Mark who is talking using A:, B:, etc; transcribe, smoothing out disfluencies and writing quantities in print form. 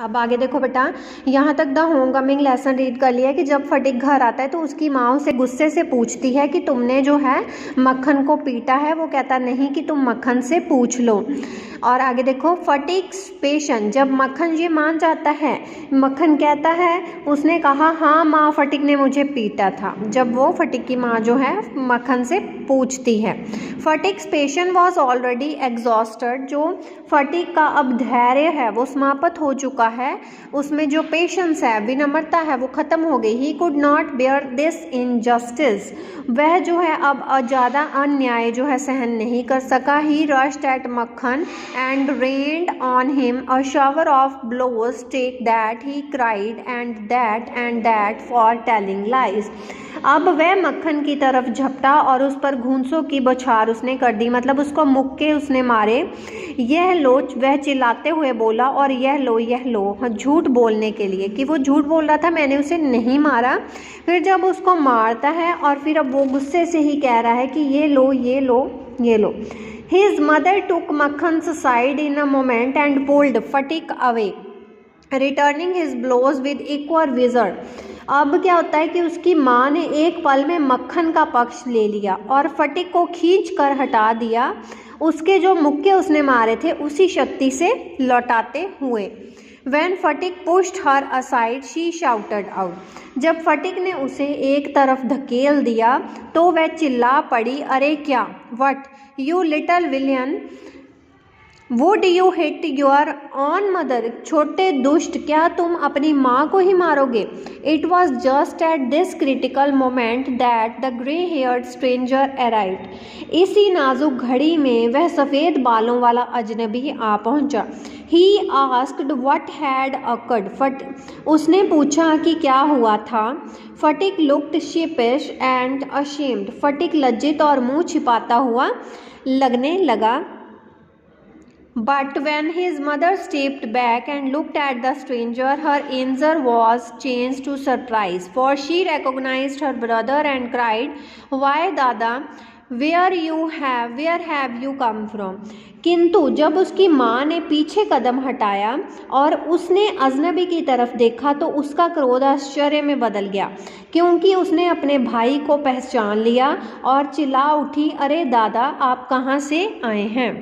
A: अब आगे देखो बेटा, यहाँ तक the home coming lesson read कर लिया कि जब फटिक घर आता है तो उसकी माँ उसे गुस्से से पूछती है कि तुमने जो है मक्खन को पीटा है। वो कहता नहीं कि तुम मक्खन से पूछ लो। और आगे देखो, फटिक पेशेंट, जब मक्खन ये मान जाता है, मक्खन कहता है उसने कहा हाँ माँ फटिक ने मुझे पीटा था, जब वो फटिक की माँ जो है मक्खन से पूछती है। फटिक्स पेशेंट वॉज ऑलरेडी एग्जॉस्टेड, जो फटिक का अब धैर्य है वो समाप्त हो चुका है, उसमें जो पेशेंस है, विनम्रता है, वो खत्म हो गई। He could not bear this injustice, वह जो है अब ज़्यादा अन्याय जो है सहन नहीं कर सका। He rushed at Makhan and rained on him a shower of blows, take that, he cried, and that for telling lies. अब वह मक्खन की तरफ झपटा और उस पर घूंसों की बौछार उसने कर दी, मतलब उसको मुक्के उसने मारे। यह लो, वह चिल्लाते हुए बोला, और यह लो, झूठ बोलने के लिए कि वो झूठ बोल रहा था, मैंने उसे नहीं मारा। फिर जब उसको मारता है और फिर अब वो गुस्से से ही कह रहा है कि ये लो। His mother took Makhan's side in a moment and pulled Fatik away, returning his blows with equal vigor. अब क्या होता है कि उसकी माँ ने एक पल में मक्खन का पक्ष ले लिया और फटिक को खींच कर हटा दिया, उसके जो मुक्के उसने मारे थे उसी शक्ति से लौटाते हुए। When Sphatik pushed her aside, she shouted out. जब फटिक ने उसे एक तरफ धकेल दिया तो वह चिल्ला पड़ी, अरे क्या, What, you little villain, would you hit your on mother, छोटे दुष्ट, क्या तुम अपनी माँ को ही मारोगे। It was just at this critical moment that the grey heard stranger arrived, इसी नाजुक घड़ी में वह सफ़ेद बालों वाला अजनबी आ पहुँचा। He asked what had occurred, उसने पूछा कि क्या हुआ था। फटिक लुक्ड sheepish एंड ashamed, फटिक लज्जित और मुँह छिपाता हुआ लगने लगा। But when his mother stepped back and looked at the stranger, her answer was changed to surprise, for she recognized her brother and cried, "Why, Dada, where have you come from?" किंतु जब उसकी माँ ने पीछे कदम हटाया और उसने अजनबी की तरफ देखा तो उसका क्रोध आश्चर्य में बदल गया, क्योंकि उसने अपने भाई को पहचान लिया और चिल्ला उठी, अरे दादा, आप कहाँ से आए हैं।